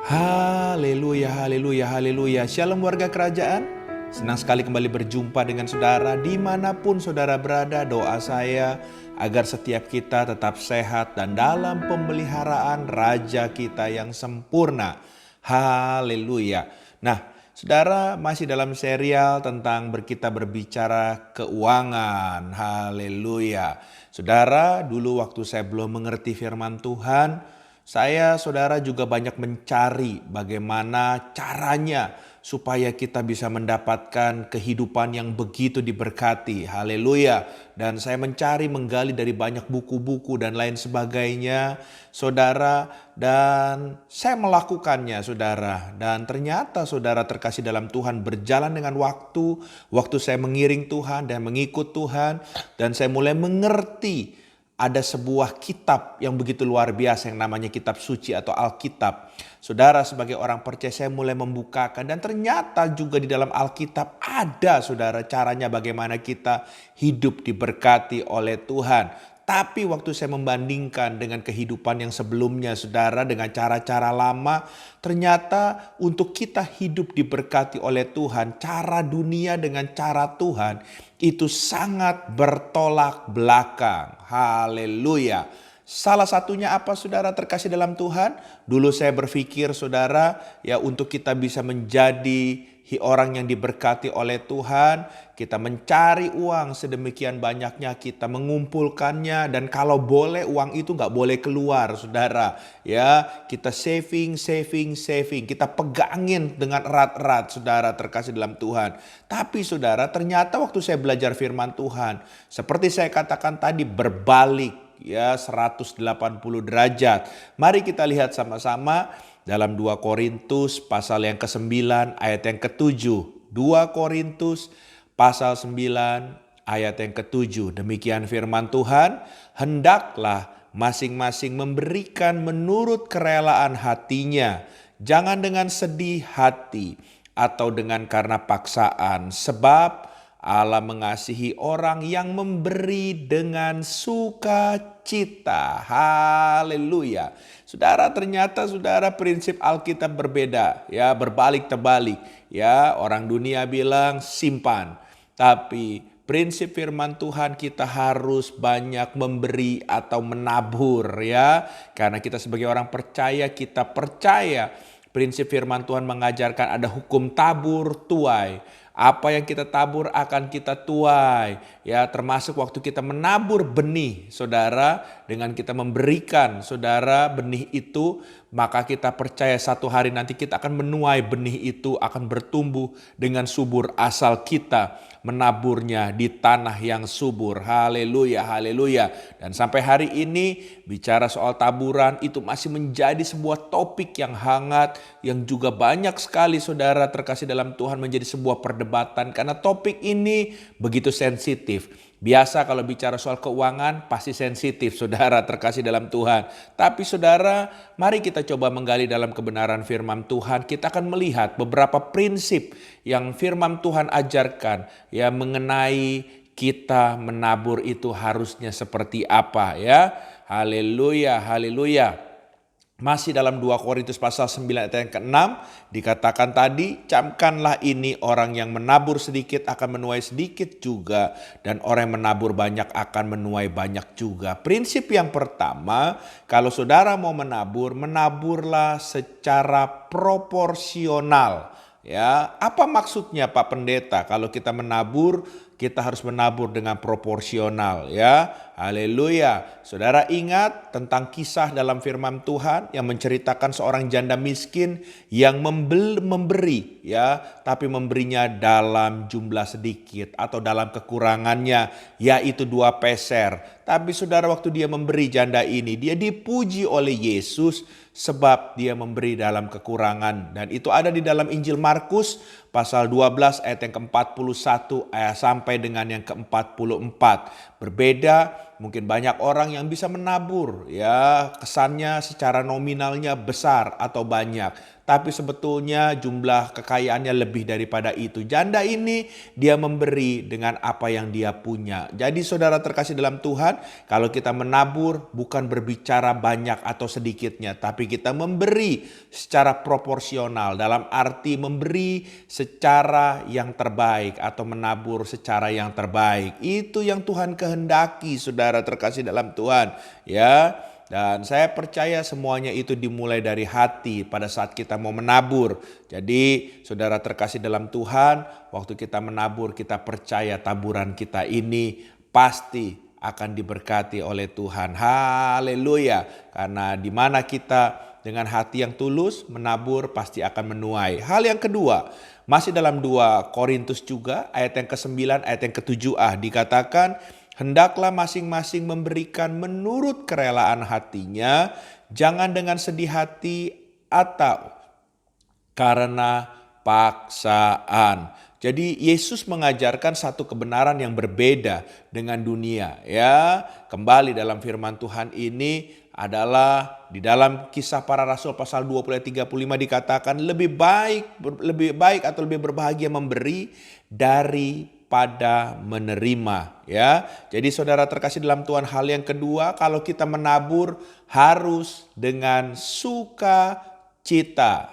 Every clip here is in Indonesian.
Haleluya, haleluya, haleluya. Shalom warga kerajaan. Senang sekali kembali berjumpa dengan saudara dimanapun saudara berada. Doa saya agar setiap kita tetap sehat dan dalam pemeliharaan Raja kita yang sempurna. Haleluya. Nah, saudara masih dalam serial tentang kita berbicara keuangan. Haleluya. Saudara, dulu waktu saya belum mengerti firman Tuhan, saudara juga banyak mencari bagaimana caranya supaya kita bisa mendapatkan kehidupan yang begitu diberkati. Haleluya. Dan saya mencari menggali dari banyak buku-buku dan lain sebagainya, saudara. Dan saya melakukannya, saudara. Dan ternyata saudara terkasih dalam Tuhan, berjalan dengan waktu. Waktu saya mengiring Tuhan dan mengikut Tuhan. Dan saya mulai mengerti ada sebuah kitab yang begitu luar biasa yang namanya kitab suci atau Alkitab. Saudara, sebagai orang percaya saya mulai membukakan, dan ternyata juga di dalam Alkitab ada, saudara, caranya bagaimana kita hidup diberkati oleh Tuhan. Tapi waktu saya membandingkan dengan kehidupan yang sebelumnya, saudara, dengan cara-cara lama, ternyata untuk kita hidup diberkati oleh Tuhan, cara dunia dengan cara Tuhan itu sangat bertolak belakang. Haleluya. Salah satunya apa, saudara terkasih dalam Tuhan? Dulu saya berpikir, saudara, ya untuk kita bisa menjadi orang yang diberkati oleh Tuhan, kita mencari uang sedemikian banyaknya, kita mengumpulkannya, dan kalau boleh uang itu nggak boleh keluar, saudara. Ya, kita saving, kita pegangin dengan erat-erat, saudara terkasih dalam Tuhan. Tapi saudara, ternyata waktu saya belajar firman Tuhan, seperti saya katakan tadi, berbalik ya 180 derajat. Mari kita lihat sama-sama dalam 2 Korintus pasal yang ke-9 ayat yang ke-7. 2 Korintus pasal 9 ayat yang ke-7. Demikian firman Tuhan, hendaklah masing-masing memberikan menurut kerelaan hatinya, jangan dengan sedih hati atau dengan karena paksaan, sebab Allah mengasihi orang yang memberi dengan sukacita. Haleluya. Saudara, ternyata saudara prinsip Alkitab berbeda, ya, berbalik terbalik. Ya, orang dunia bilang simpan, tapi prinsip firman Tuhan kita harus banyak memberi atau menabur, ya. Karena kita sebagai orang percaya, kita percaya prinsip firman Tuhan mengajarkan ada hukum tabur tuai. Apa yang kita tabur akan kita tuai. Ya, termasuk waktu kita menabur benih, saudara, dengan kita memberikan, saudara, benih itu, maka kita percaya satu hari nanti kita akan menuai benih itu, akan bertumbuh dengan subur asal kita menaburnya di tanah yang subur. Haleluya, haleluya. Dan sampai hari ini bicara soal taburan itu masih menjadi sebuah topik yang hangat, yang juga banyak sekali saudara terkasih dalam Tuhan menjadi sebuah perdebatan, karena topik ini begitu sensitif. Biasa kalau bicara soal keuangan pasti sensitif, saudara terkasih dalam Tuhan. Tapi saudara, mari kita coba menggali dalam kebenaran firman Tuhan. Kita akan melihat beberapa prinsip yang firman Tuhan ajarkan, ya, mengenai kita menabur itu harusnya seperti apa, ya. Haleluya, haleluya. Masih dalam 2 Korintus pasal 9 ayat yang ke-6 dikatakan tadi, camkanlah ini, orang yang menabur sedikit akan menuai sedikit juga, dan orang yang menabur banyak akan menuai banyak juga. Prinsip yang pertama, kalau saudara mau menabur, menaburlah secara proporsional. Ya, apa maksudnya Pak Pendeta? Kalau kita menabur, kita harus menabur dengan proporsional, ya. Haleluya. Saudara ingat tentang kisah dalam firman Tuhan yang menceritakan seorang janda miskin yang memberi, ya, tapi memberinya dalam jumlah sedikit atau dalam kekurangannya, yaitu 2 peser. Tapi saudara, waktu dia memberi, janda ini, dia dipuji oleh Yesus sebab dia memberi dalam kekurangan. Dan itu ada di dalam Injil Markus pasal 12 ayat yang ke-41 sampai dengan yang ke-44. Berbeda, mungkin banyak orang yang bisa menabur, ya, kesannya secara nominalnya besar atau banyak. tapi sebetulnya jumlah kekayaannya lebih daripada itu. Janda ini dia memberi dengan apa yang dia punya. Jadi saudara terkasih dalam Tuhan, kalau kita menabur bukan berbicara banyak atau sedikitnya, tapi kita memberi secara proporsional, dalam arti memberi secara yang terbaik atau menabur secara yang terbaik. Itu yang Tuhan kehendaki, saudara terkasih dalam Tuhan, ya. Dan saya percaya semuanya itu dimulai dari hati pada saat kita mau menabur. Jadi saudara terkasih dalam Tuhan, waktu kita menabur kita percaya taburan kita ini pasti akan diberkati oleh Tuhan. Haleluya. Karena di mana kita dengan hati yang tulus menabur pasti akan menuai. Hal yang kedua, masih dalam 2 Korintus juga ayat yang ke-9 ayat yang ke-7a dikatakan, hendaklah masing-masing memberikan menurut kerelaan hatinya, jangan dengan sedih hati atau karena paksaan. Jadi Yesus mengajarkan satu kebenaran yang berbeda dengan dunia, ya. Kembali dalam firman Tuhan ini adalah di dalam Kisah Para Rasul pasal 20 ayat 35 dikatakan lebih baik atau lebih berbahagia memberi daripada menerima, ya. Jadi saudara terkasih dalam Tuhan, hal yang kedua, kalau kita menabur harus dengan sukacita.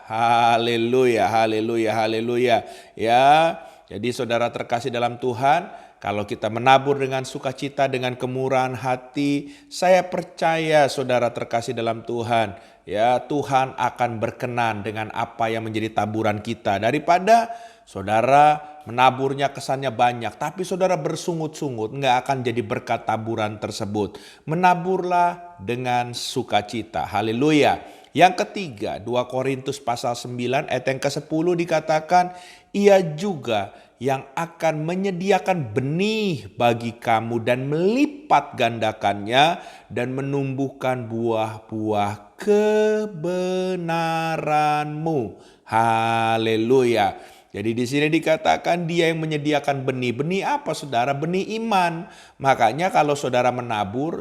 Haleluya, haleluya, haleluya, ya. Jadi saudara terkasih dalam Tuhan, kalau kita menabur dengan sukacita, dengan kemurahan hati, saya percaya saudara terkasih dalam Tuhan, ya, Tuhan akan berkenan dengan apa yang menjadi taburan kita. Daripada saudara menaburnya kesannya banyak, tapi saudara bersungut-sungut, nggak akan jadi berkat taburan tersebut. Menaburlah dengan sukacita. Haleluya. Yang ketiga, 2 Korintus pasal 9 ayat yang ke-10 dikatakan, ia juga yang akan menyediakan benih bagi kamu dan melipat gandakannya dan menumbuhkan buah-buah kebenaranmu. Haleluya. Jadi di sini dikatakan dia yang menyediakan benih. Benih apa saudara? Benih iman. Makanya kalau saudara menabur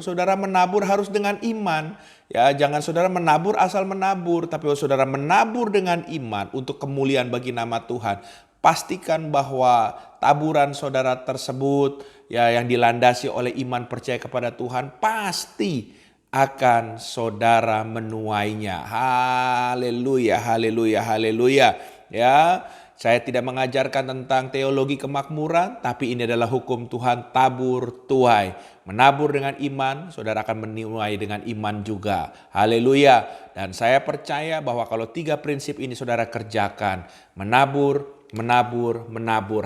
harus dengan iman. Ya, jangan saudara menabur asal menabur, tapi saudara menabur dengan iman untuk kemuliaan bagi nama Tuhan. Pastikan bahwa taburan saudara tersebut, ya, yang dilandasi oleh iman percaya kepada Tuhan, pasti akan saudara menuainya. Haleluya, haleluya, haleluya. Ya, saya tidak mengajarkan tentang teologi kemakmuran, tapi ini adalah hukum Tuhan, tabur tuai. Menabur dengan iman, saudara akan menuai dengan iman juga. Haleluya. Dan saya percaya bahwa kalau 3 prinsip ini saudara kerjakan, menabur,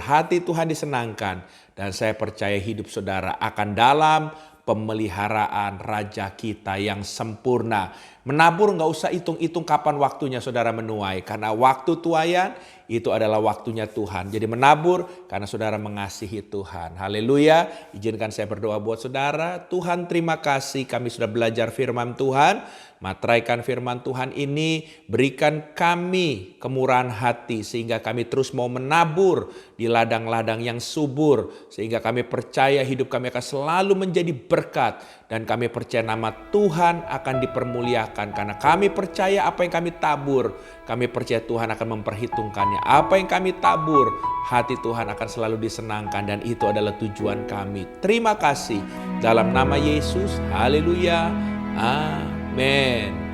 hati Tuhan disenangkan. Dan saya percaya hidup saudara akan dalam pemeliharaan Raja kita yang sempurna. Menabur gak usah hitung-hitung kapan waktunya saudara menuai. Karena waktu tuaian itu adalah waktunya Tuhan. Jadi menabur karena saudara mengasihi Tuhan. Haleluya. Izinkan saya berdoa buat saudara. Tuhan, terima kasih kami sudah belajar firman Tuhan. Materaikan firman Tuhan ini, berikan kami kemurahan hati sehingga kami terus mau menabur di ladang-ladang yang subur, sehingga kami percaya hidup kami akan selalu menjadi berkat, dan kami percaya nama Tuhan akan dipermuliakan karena kami percaya apa yang kami tabur, kami percaya Tuhan akan memperhitungkannya. Apa yang kami tabur, hati Tuhan akan selalu disenangkan, dan itu adalah tujuan kami. Terima kasih dalam nama Yesus. Haleluya. Amin.